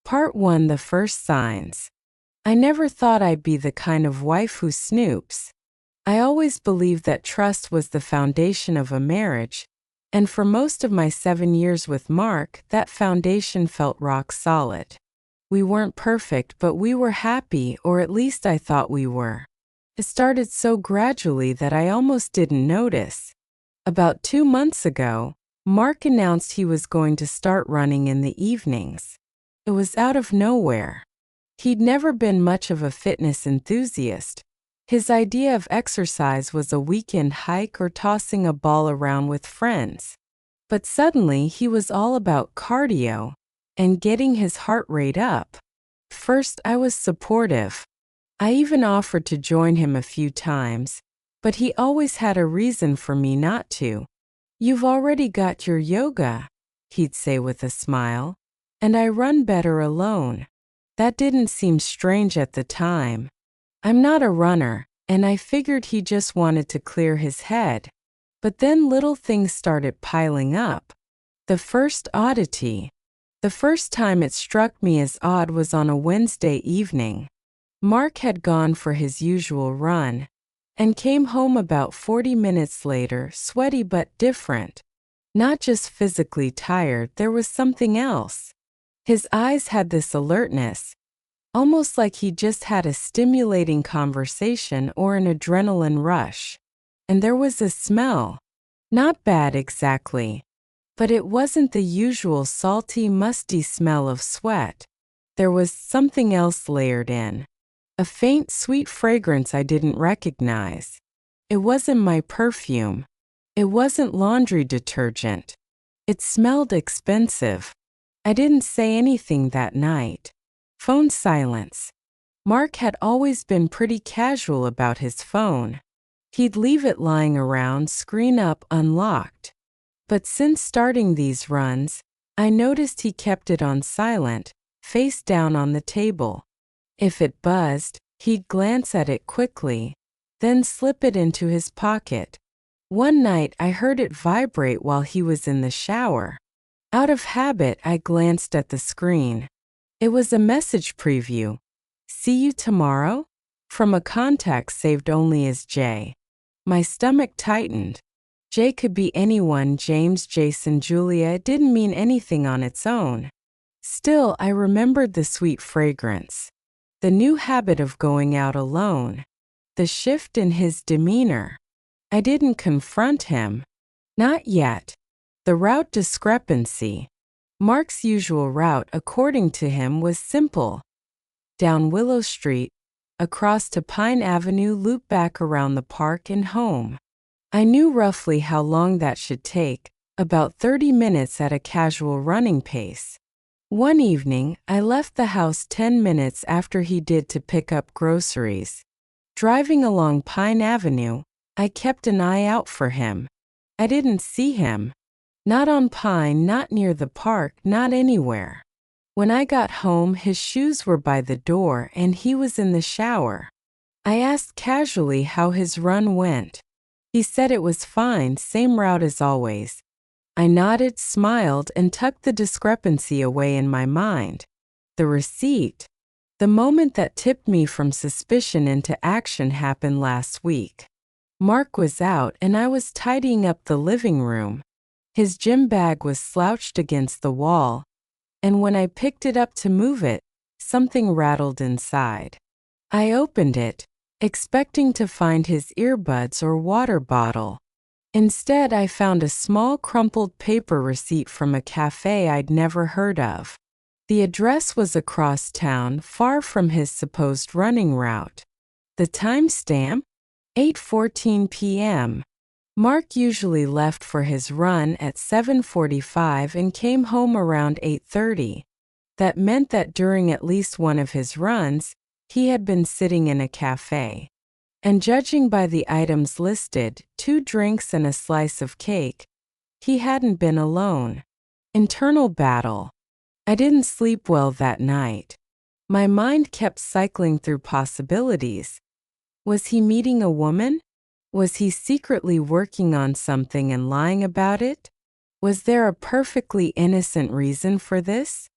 Part 1: The First Signs. I never thought I'd be the kind of wife who snoops. I always believed that trust was the foundation of a marriage, and for most of my 7 years with Mark, that foundation felt rock solid. We weren't perfect, but we were happy, or at least I thought we were. It started so gradually that I almost didn't notice. About 2 months ago, Mark announced he was going to start running in the evenings. It was out of nowhere. He'd never been much of a fitness enthusiast. His idea of exercise was a weekend hike or tossing a ball around with friends. But suddenly he was all about cardio and getting his heart rate up. First, I was supportive. I even offered to join him a few times, but he always had a reason for me not to. "You've already got your yoga," he'd say with a smile, "and I run better alone." That didn't seem strange at the time. I'm not a runner, and I figured he just wanted to clear his head. But then little things started piling up. The first oddity. The first time it struck me as odd was on a Wednesday evening. Mark had gone for his usual run and came home about 40 minutes later, sweaty but different. Not just physically tired, there was something else. His eyes had this alertness, almost like he just had a stimulating conversation or an adrenaline rush. And there was a smell. Not bad exactly, but it wasn't the usual salty, musty smell of sweat. There was something else layered in. A faint, sweet fragrance I didn't recognize. It wasn't my perfume. It wasn't laundry detergent. It smelled expensive. I didn't say anything that night. Phone silence. Mark had always been pretty casual about his phone. He'd leave it lying around, screen up, unlocked. But since starting these runs, I noticed he kept it on silent, face down on the table. If it buzzed, he'd glance at it quickly, then slip it into his pocket. One night I heard it vibrate while he was in the shower. Out of habit, I glanced at the screen. It was a message preview. "See you tomorrow?" From a contact saved only as J. My stomach tightened. J could be anyone: James, Jason, Julia. It didn't mean anything on its own. Still, I remembered the sweet fragrance. The new habit of going out alone. The shift in his demeanor. I didn't confront him. Not yet. The route discrepancy. Mark's usual route, according to him, was simple. Down Willow Street, across to Pine Avenue, loop back around the park and home. I knew roughly how long that should take, about 30 minutes at a casual running pace. One evening, I left the house 10 minutes after he did to pick up groceries. Driving along Pine Avenue, I kept an eye out for him. I didn't see him. Not on Pine, not near the park, not anywhere. When I got home, his shoes were by the door and he was in the shower. I asked casually how his run went. He said it was fine, same route as always. I nodded, smiled, and tucked the discrepancy away in my mind. The receipt. The moment that tipped me from suspicion into action happened last week. Mark was out and I was tidying up the living room. His gym bag was slouched against the wall, and when I picked it up to move it, something rattled inside. I opened it, expecting to find his earbuds or water bottle. Instead, I found a small crumpled paper receipt from a cafe I'd never heard of. The address was across town, far from his supposed running route. The timestamp? 8:14 p.m. Mark usually left for his run at 7:45 and came home around 8:30. That meant that during at least one of his runs, he had been sitting in a cafe. And judging by the items listed, 2 drinks and a slice of cake, he hadn't been alone. Internal battle. I didn't sleep well that night. My mind kept cycling through possibilities. Was he meeting a woman? Was he secretly working on something and lying about it? Was there a perfectly innocent reason for this?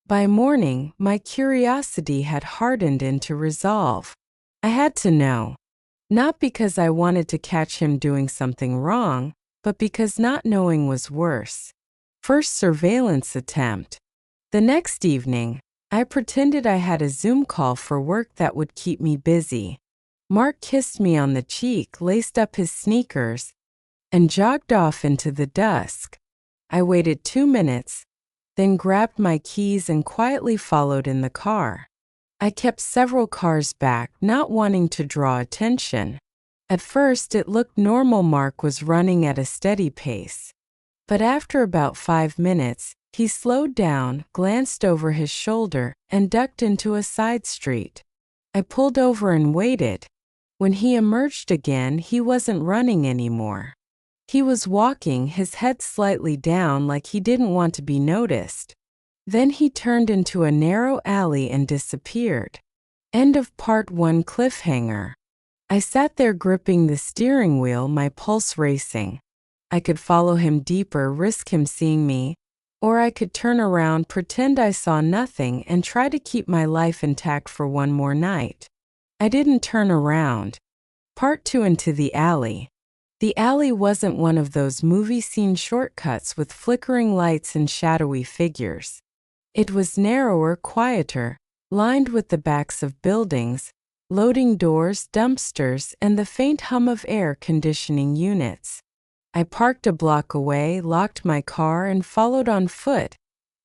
By morning, my curiosity had hardened into resolve. I had to know. Not because I wanted to catch him doing something wrong, but because not knowing was worse. First surveillance attempt. The next evening, I pretended I had a Zoom call for work that would keep me busy. Mark kissed me on the cheek, laced up his sneakers, and jogged off into the dusk. I waited 2 minutes, then grabbed my keys and quietly followed in the car. I kept several cars back, not wanting to draw attention. At first, it looked normal. Mark was running at a steady pace. But after about 5 minutes, he slowed down, glanced over his shoulder, and ducked into a side street. I pulled over and waited. When he emerged again, he wasn't running anymore. He was walking, his head slightly down, like he didn't want to be noticed. Then he turned into a narrow alley and disappeared. End of part 1 cliffhanger. I sat there gripping the steering wheel, my pulse racing. I could follow him deeper, risk him seeing me, or I could turn around, pretend I saw nothing, and try to keep my life intact for one more night. I didn't turn around. Part 2 into the alley. The alley wasn't one of those movie scene shortcuts with flickering lights and shadowy figures. It was narrower, quieter, lined with the backs of buildings, loading doors, dumpsters, and the faint hum of air conditioning units. I parked a block away, locked my car, and followed on foot,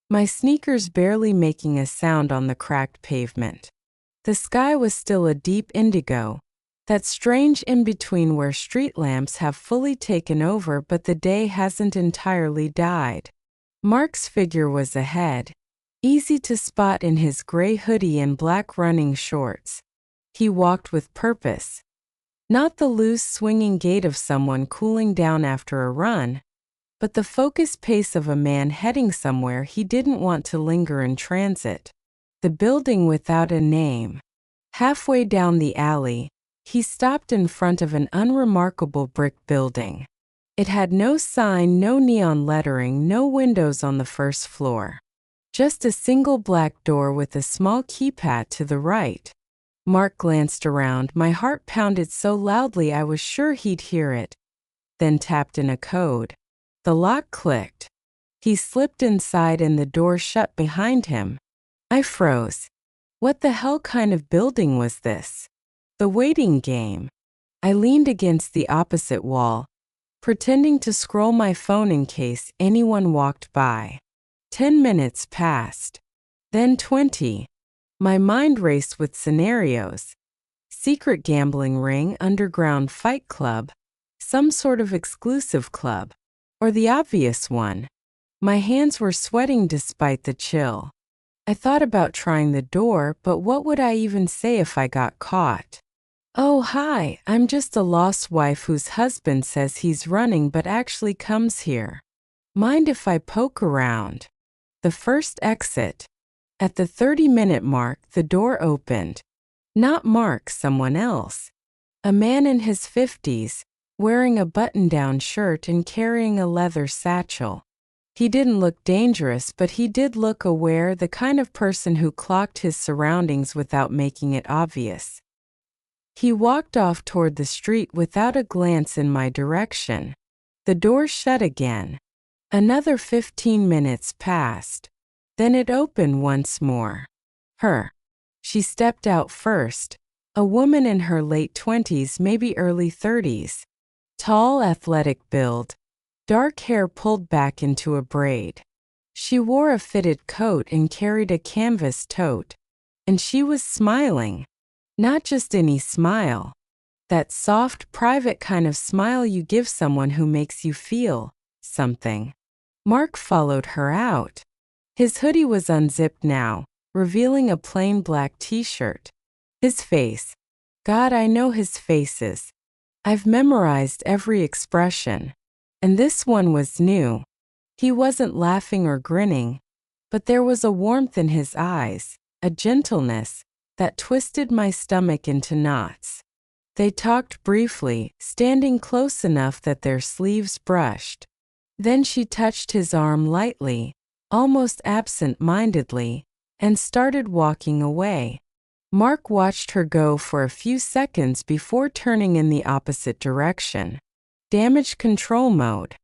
my sneakers barely making a sound on the cracked pavement. The sky was still a deep indigo, that strange in-between where street lamps have fully taken over but the day hasn't entirely died. Mark's figure was ahead, easy to spot in his gray hoodie and black running shorts. He walked with purpose. Not the loose, swinging gait of someone cooling down after a run, but the focused pace of a man heading somewhere he didn't want to linger in transit. The building without a name. Halfway down the alley, he stopped in front of an unremarkable brick building. It had no sign, no neon lettering, no windows on the first floor. Just a single black door with a small keypad to the right. Mark glanced around. My heart pounded so loudly I was sure he'd hear it, then tapped in a code. The lock clicked. He slipped inside and the door shut behind him. I froze. What the hell kind of building was this? The waiting game. I leaned against the opposite wall, pretending to scroll my phone in case anyone walked by. 10 minutes passed. Then 20. My mind raced with scenarios. Secret gambling ring, underground fight club, some sort of exclusive club, or the obvious one. My hands were sweating despite the chill. I thought about trying the door, but what would I even say if I got caught? Oh, hi, I'm just a lost wife whose husband says he's running but actually comes here. Mind if I poke around? The first exit. At the 30-minute mark, the door opened. Not Mark, someone else. A man in his 50s, wearing a button-down shirt and carrying a leather satchel. He didn't look dangerous, but he did look aware, the kind of person who clocked his surroundings without making it obvious. He walked off toward the street without a glance in my direction. The door shut again. Another 15 minutes passed. Then it opened once more. Her. She stepped out first, a woman in her late 20s, maybe early 30s. Tall, athletic build, dark hair pulled back into a braid. She wore a fitted coat and carried a canvas tote. And she was smiling. Not just any smile. That soft, private kind of smile you give someone who makes you feel something. Mark followed her out. His hoodie was unzipped now, revealing a plain black t-shirt. His face. God, I know his faces. I've memorized every expression. And this one was new. He wasn't laughing or grinning, but there was a warmth in his eyes, a gentleness, that twisted my stomach into knots. They talked briefly, standing close enough that their sleeves brushed. Then she touched his arm lightly, almost absent-mindedly, and started walking away. Mark watched her go for a few seconds before turning in the opposite direction. Damage control mode.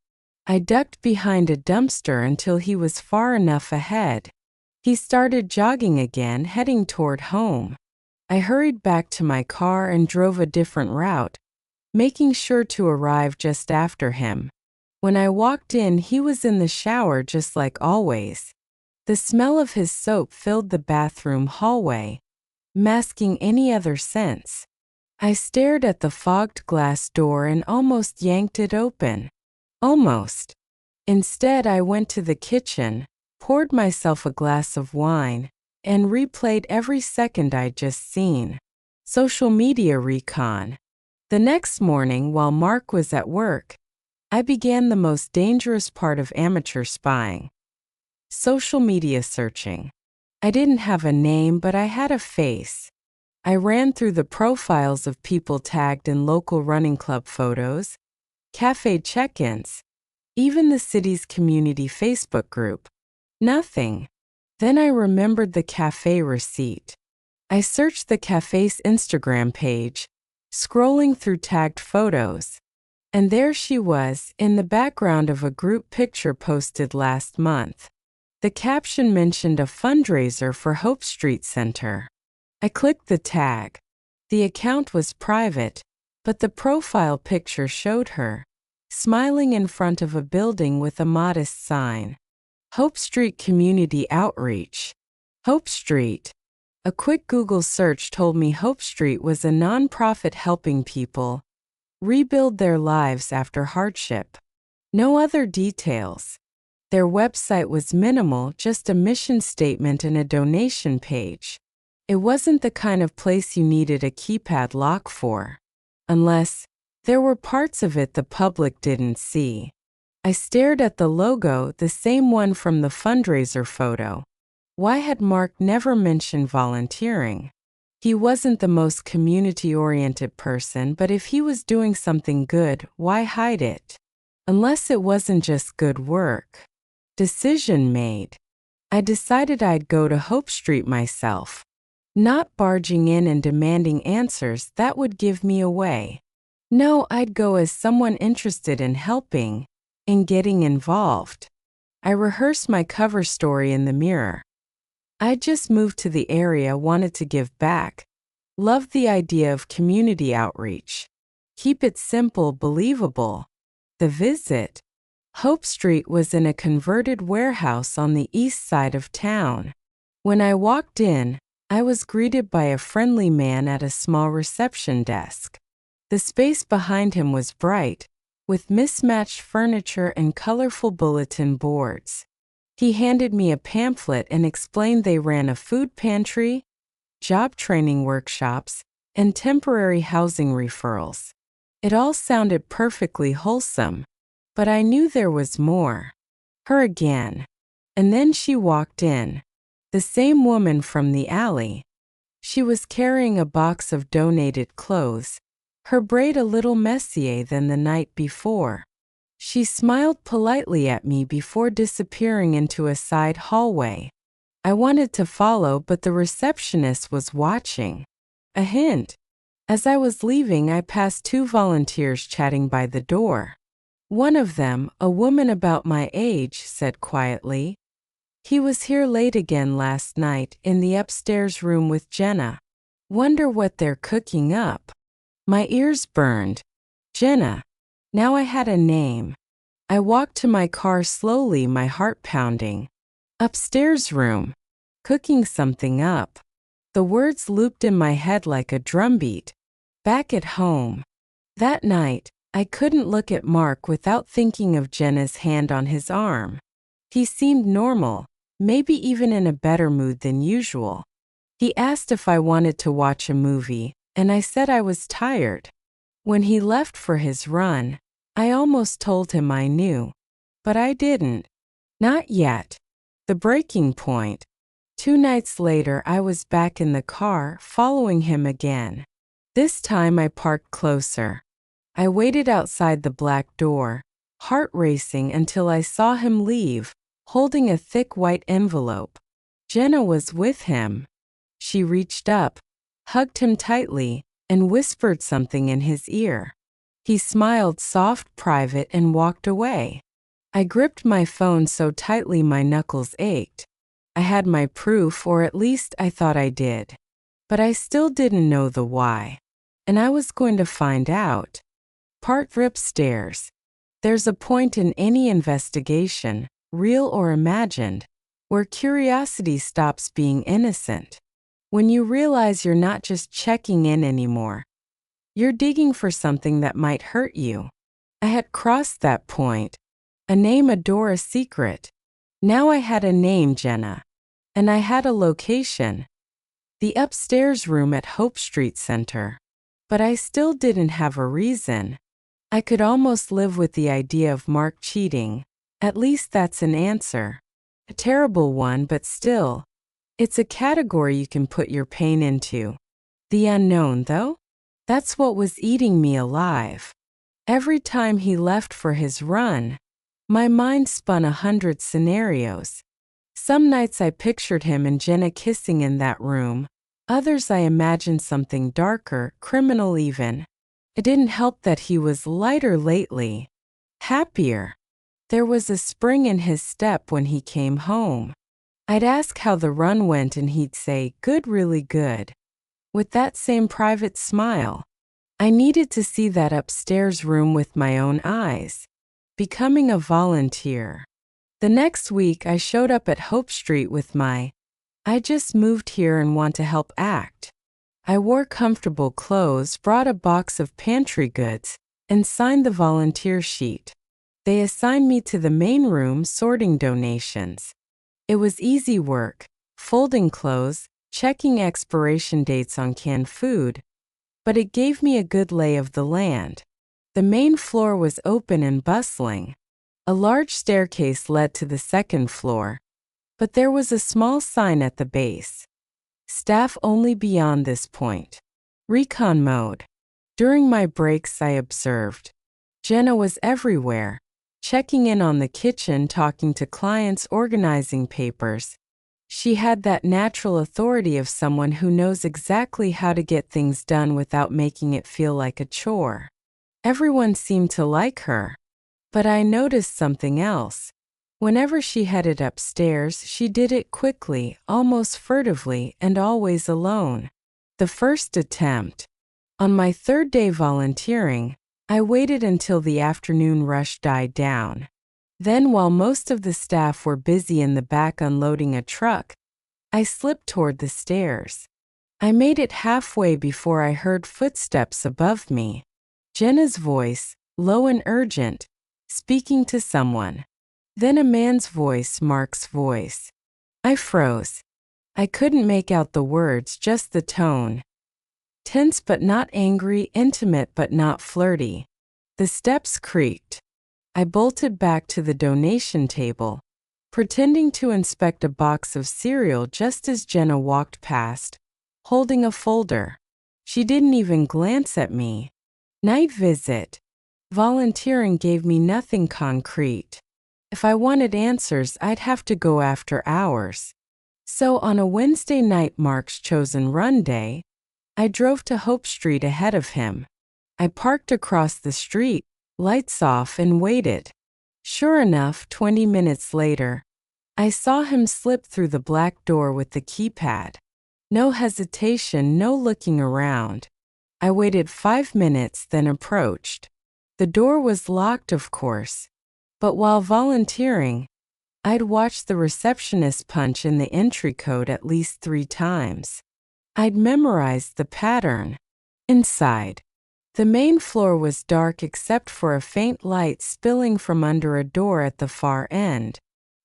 I ducked behind a dumpster until he was far enough ahead. He started jogging again, heading toward home. I hurried back to my car and drove a different route, making sure to arrive just after him. When I walked in, he was in the shower just like always. The smell of his soap filled the bathroom hallway, masking any other scents. I stared at the fogged glass door and almost yanked it open. Almost. Instead, I went to the kitchen, poured myself a glass of wine, and replayed every second I'd just seen. Social media recon. The next morning, while Mark was at work, I began the most dangerous part of amateur spying. Social media searching. I didn't have a name, but I had a face. I ran through the profiles of people tagged in local running club photos, cafe check-ins, even the city's community Facebook group. Nothing. Then I remembered the cafe receipt. I searched the cafe's Instagram page, scrolling through tagged photos. And there she was, in the background of a group picture posted last month. The caption mentioned a fundraiser for Hope Street Center. I clicked the tag. The account was private, but the profile picture showed her, smiling in front of a building with a modest sign. Hope Street Community Outreach. Hope Street. A quick Google search told me Hope Street was a nonprofit helping people rebuild their lives after hardship. No other details. Their website was minimal, just a mission statement and a donation page. It wasn't the kind of place you needed a keypad lock for. Unless there were parts of it the public didn't see. I stared at the logo, the same one from the fundraiser photo. Why had Mark never mentioned volunteering? He wasn't the most community-oriented person, but if he was doing something good, why hide it? Unless it wasn't just good work. Decision made. I decided I'd go to Hope Street myself. Not barging in and demanding answers that would give me away. No, I'd go as someone interested in helping, in getting involved. I rehearsed my cover story in the mirror. I just moved to the area, wanted to give back. Loved the idea of community outreach. Keep it simple, believable. The visit. Hope Street was in a converted warehouse on the east side of town. When I walked in, I was greeted by a friendly man at a small reception desk. The space behind him was bright, with mismatched furniture and colorful bulletin boards. He handed me a pamphlet and explained they ran a food pantry, job training workshops, and temporary housing referrals. It all sounded perfectly wholesome, but I knew there was more. Her again. And then she walked in. The same woman from the alley. She was carrying a box of donated clothes, her braid a little messier than the night before. She smiled politely at me before disappearing into a side hallway. I wanted to follow, but the receptionist was watching. A hint. As I was leaving, I passed two volunteers chatting by the door. One of them, a woman about my age, said quietly, "He was here late again last night, in the upstairs room with Jenna. Wonder what they're cooking up." My ears burned. Jenna. Now I had a name. I walked to my car slowly, my heart pounding. Upstairs room. Cooking something up. The words looped in my head like a drumbeat. Back at home. That night, I couldn't look at Mark without thinking of Jenna's hand on his arm. He seemed normal, maybe even in a better mood than usual. He asked if I wanted to watch a movie, and I said I was tired. When he left for his run, I almost told him I knew, but I didn't. Not yet. The breaking point. 2 nights later, I was back in the car, following him again. This time I parked closer. I waited outside the black door, heart racing until I saw him leave, holding a thick white envelope. Jenna was with him. She reached up, hugged him tightly, and whispered something in his ear. He smiled soft, private, and walked away. I gripped my phone so tightly my knuckles ached. I had my proof, or at least I thought I did. But I still didn't know the why. And I was going to find out. Part upstairs. There's a point in any investigation, real or imagined, where curiosity stops being innocent. When you realize you're not just checking in anymore. You're digging for something that might hurt you. I had crossed that point. A name, a door, a secret. Now I had a name, Jenna. And I had a location. The upstairs room at Hope Street Center. But I still didn't have a reason. I could almost live with the idea of Mark cheating. At least that's an answer. A terrible one, but still. It's a category you can put your pain into. The unknown, though? That's what was eating me alive. Every time he left for his run, my mind spun 100 scenarios. Some nights I pictured him and Jenna kissing in that room. Others I imagined something darker, criminal even. It didn't help that he was lighter lately. Happier. There was a spring in his step when he came home. I'd ask how the run went and he'd say, "Good, really good." With that same private smile. I needed to see that upstairs room with my own eyes. Becoming a volunteer. The next week I showed up at Hope Street with my, "I just moved here and want to help" act. I wore comfortable clothes, brought a box of pantry goods, and signed the volunteer sheet. They assigned me to the main room sorting donations. It was easy work, folding clothes, checking expiration dates on canned food, but it gave me a good lay of the land. The main floor was open and bustling. A large staircase led to the second floor, but there was a small sign at the base. Staff only beyond this point. Recon mode. During my breaks I observed. Jenna was everywhere, checking in on the kitchen, talking to clients, organizing papers. She had that natural authority of someone who knows exactly how to get things done without making it feel like a chore. Everyone seemed to like her. But I noticed something else. Whenever she headed upstairs, she did it quickly, almost furtively, and always alone. The first attempt. On my third day volunteering, I waited until the afternoon rush died down. Then, while most of the staff were busy in the back unloading a truck, I slipped toward the stairs. I made it halfway before I heard footsteps above me. Jenna's voice, low and urgent, speaking to someone. Then a man's voice, Mark's voice. I froze. I couldn't make out the words, just the tone. Tense but not angry, intimate but not flirty. The steps creaked. I bolted back to the donation table, pretending to inspect a box of cereal just as Jenna walked past, holding a folder. She didn't even glance at me. Night visit. Volunteering gave me nothing concrete. If I wanted answers, I'd have to go after hours. So on a Wednesday night, Mark's chosen run day, I drove to Hope Street ahead of him. I parked across the street, lights off, and waited. Sure enough, 20 minutes later, I saw him slip through the black door with the keypad. No hesitation, no looking around. I waited 5 minutes, then approached. The door was locked, of course. But while volunteering, I'd watched the receptionist punch in the entry code at least 3 times. I'd memorized the pattern. Inside, the main floor was dark except for a faint light spilling from under a door at the far end.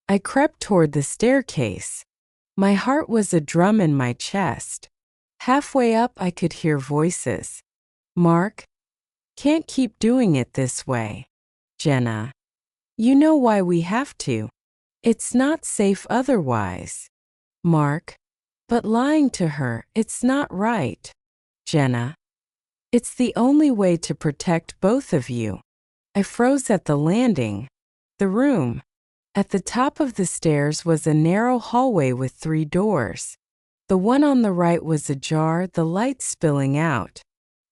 I crept toward the staircase. My heart was a drum in my chest. Halfway up, I could hear voices. Mark, can't keep doing it this way. Jenna, you know why we have to. It's not safe otherwise. Mark, but lying to her, it's not right. Jenna, it's the only way to protect both of you. I froze at the landing. The room. At the top of the stairs was a narrow hallway with 3 doors. The one on the right was ajar, the light spilling out.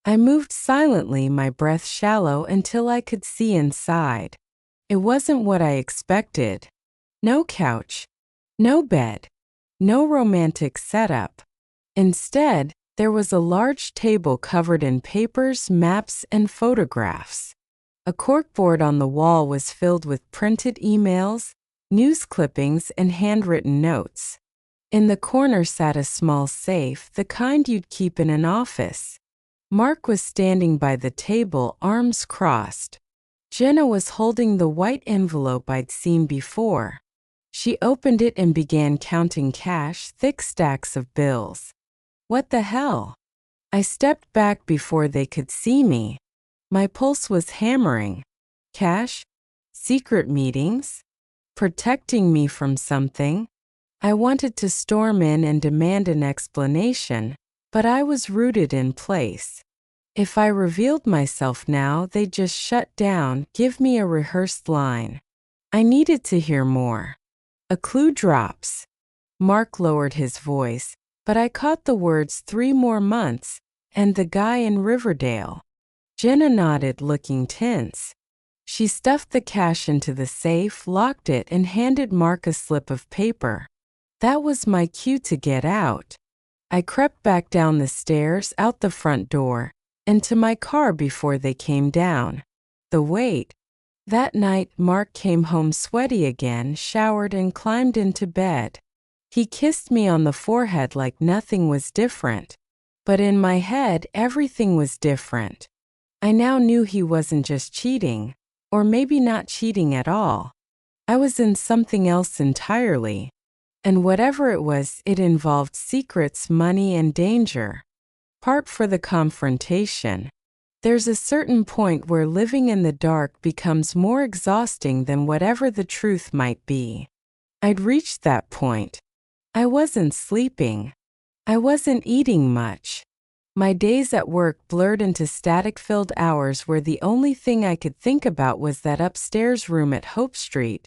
I moved silently, my breath shallow, until I could see inside. It wasn't what I expected. No couch, no bed, no romantic setup. Instead, there was a large table covered in papers, maps, and photographs. A corkboard on the wall was filled with printed emails, news clippings, and handwritten notes. In the corner sat a small safe, the kind you'd keep in an office. Mark was standing by the table, arms crossed. Jenna was holding the white envelope I'd seen before. She opened it and began counting cash, thick stacks of bills. What the hell? I stepped back before they could see me. My pulse was hammering. Cash? Secret meetings? Protecting me from something? I wanted to storm in and demand an explanation, but I was rooted in place. If I revealed myself now, they'd just shut down, give me a rehearsed line. I needed to hear more. A clue drops. Mark lowered his voice, but I caught the words 3 more months, and the guy in Riverdale. Jenna nodded, looking tense. She stuffed the cash into the safe, locked it, and handed Mark a slip of paper. That was my cue to get out. I crept back down the stairs, out the front door, and to my car before they came down. The wait. That night, Mark came home sweaty again, showered, and climbed into bed. He kissed me on the forehead like nothing was different. But in my head, everything was different. I now knew he wasn't just cheating, or maybe not cheating at all. I was in something else entirely. And whatever it was, it involved secrets, money, and danger. Part for the confrontation. There's a certain point where living in the dark becomes more exhausting than whatever the truth might be. I'd reached that point. I wasn't sleeping. I wasn't eating much. My days at work blurred into static-filled hours where the only thing I could think about was that upstairs room at Hope Street.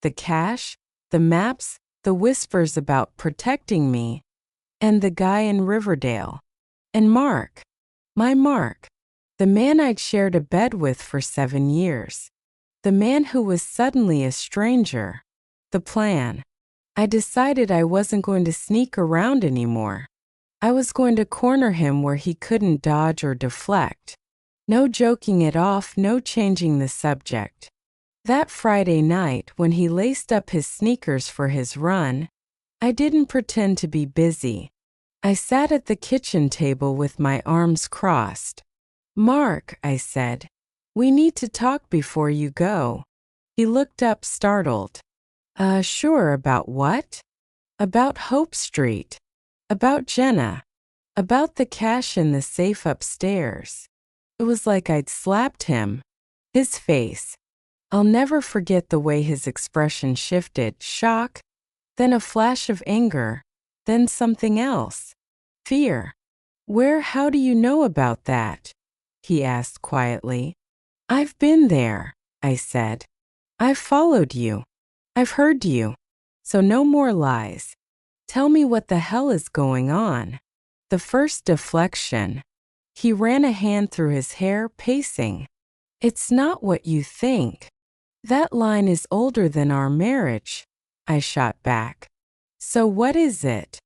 The cash, the maps, the whispers about protecting me, and the guy in Riverdale. And Mark. My Mark. The man I'd shared a bed with for 7 years. The man who was suddenly a stranger. The plan. I decided I wasn't going to sneak around anymore. I was going to corner him where he couldn't dodge or deflect. No joking it off, no changing the subject. That Friday night, when he laced up his sneakers for his run, I didn't pretend to be busy. I sat at the kitchen table with my arms crossed. "Mark," I said, "we need to talk before you go." He looked up, startled. Sure, about what?" "About Hope Street. About Jenna. About the cash in the safe upstairs." It was like I'd slapped him. His face. I'll never forget the way his expression shifted, shock, then a flash of anger, then something else. Fear. How do you know about that?" he asked quietly. "I've been there," I said. "I've followed you. I've heard you. So no more lies. Tell me what the hell is going on." The first deflection. He ran a hand through his hair, pacing. "It's not what you think. That line is older than our marriage," I shot back. "So what is it?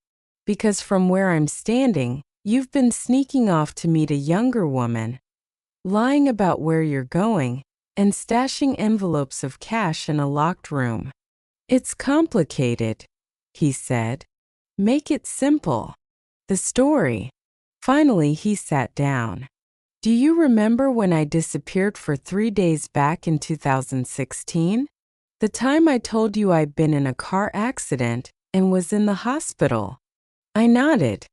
Because from where I'm standing, you've been sneaking off to meet a younger woman, lying about where you're going, and stashing envelopes of cash in a locked room." "It's complicated," he said. "Make it simple." "The story." Finally, he sat down. "Do you remember when I disappeared for 3 days back in 2016? The time I told you I'd been in a car accident and was in the hospital?" I nodded.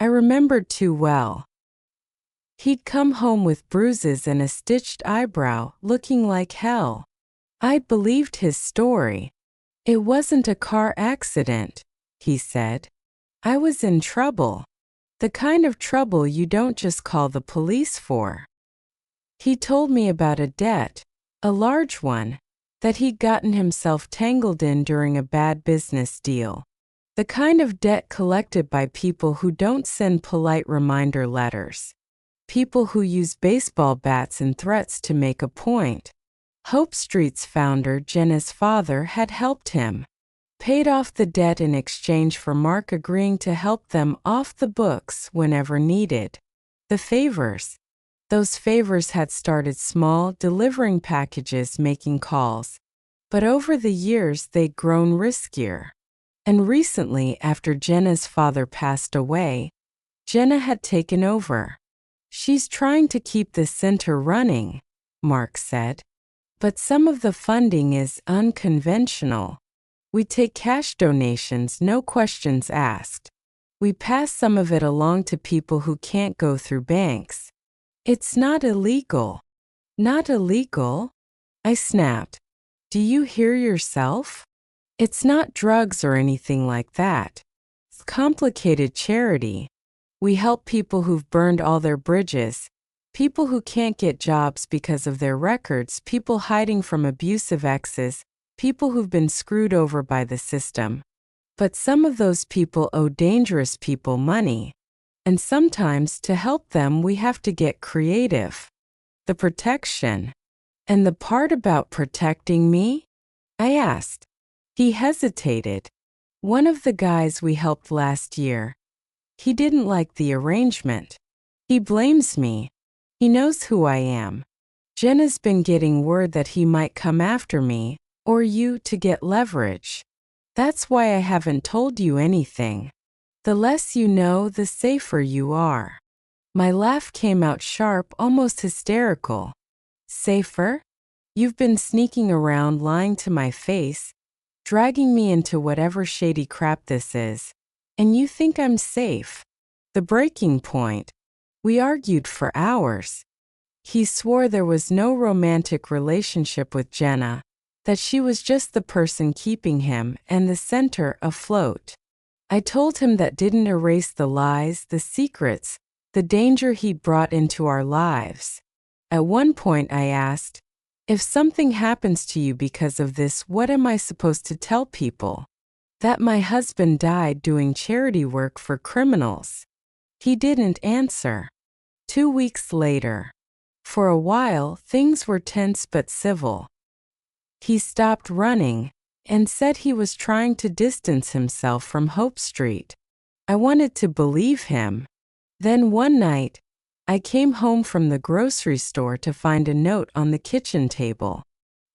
I remembered too well. He'd come home with bruises and a stitched eyebrow, looking like hell. I believed his story. "It wasn't a car accident," he said. "I was in trouble. The kind of trouble you don't just call the police for." He told me about a debt, a large one, that he'd gotten himself tangled in during a bad business deal. The kind of debt collected by people who don't send polite reminder letters. People who use baseball bats and threats to make a point. Hope Street's founder, Jenna's father, had helped him. Paid off the debt in exchange for Mark agreeing to help them off the books whenever needed. The favors. Those favors had started small, delivering packages, making calls. But over the years they'd grown riskier. And recently, after Jenna's father passed away, Jenna had taken over. She's trying to keep the center running, Mark said. But some of the funding is unconventional. We take cash donations, no questions asked. We pass some of it along to people who can't go through banks. It's not illegal. Not illegal? I snapped. Do you hear yourself? It's not drugs or anything like that. It's complicated charity. We help people who've burned all their bridges, people who can't get jobs because of their records, people hiding from abusive exes, people who've been screwed over by the system. But some of those people owe dangerous people money. And sometimes to help them we have to get creative. The protection. And the part about protecting me? I asked. He hesitated. One of the guys we helped last year. He didn't like the arrangement. He blames me. He knows who I am. Jenna's been getting word that he might come after me, or you, to get leverage. That's why I haven't told you anything. The less you know, the safer you are. My laugh came out sharp, almost hysterical. Safer? You've been sneaking around, lying to my face, dragging me into whatever shady crap this is, and you think I'm safe. The breaking point. We argued for hours. He swore there was no romantic relationship with Jenna, that she was just the person keeping him and the center afloat. I told him that didn't erase the lies, the secrets, the danger he'd brought into our lives. At one point I asked, if something happens to you because of this, what am I supposed to tell people? That my husband died doing charity work for criminals. He didn't answer. 2 weeks later. For a while, things were tense but civil. He stopped running and said he was trying to distance himself from Hope Street. I wanted to believe him. Then one night, I came home from the grocery store to find a note on the kitchen table.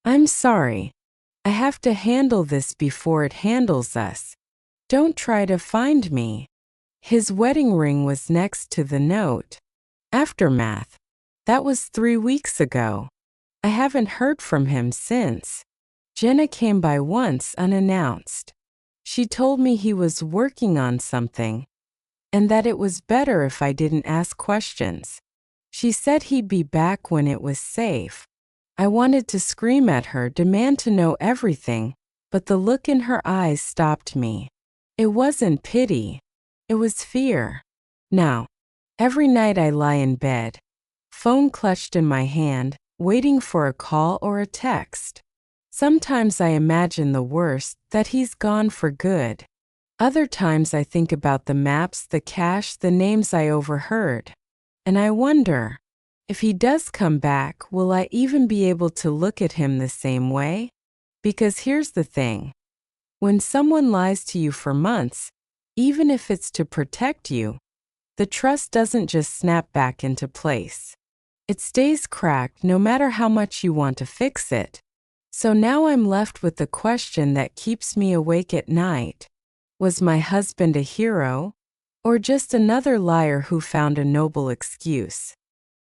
I'm sorry. I have to handle this before it handles us. Don't try to find me. His wedding ring was next to the note. Aftermath. That was 3 weeks ago. I haven't heard from him since. Jenna came by once unannounced. She told me he was working on something, and that it was better if I didn't ask questions. She said he'd be back when it was safe. I wanted to scream at her, demand to know everything, but the look in her eyes stopped me. It wasn't pity. It was fear. Now, every night I lie in bed, phone clutched in my hand, waiting for a call or a text. Sometimes I imagine the worst, that he's gone for good. Other times I think about the maps, the cash, the names I overheard. And I wonder, if he does come back, will I even be able to look at him the same way? Because here's the thing. When someone lies to you for months, even if it's to protect you, the trust doesn't just snap back into place. It stays cracked no matter how much you want to fix it. So now I'm left with the question that keeps me awake at night. Was my husband a hero, or just another liar who found a noble excuse?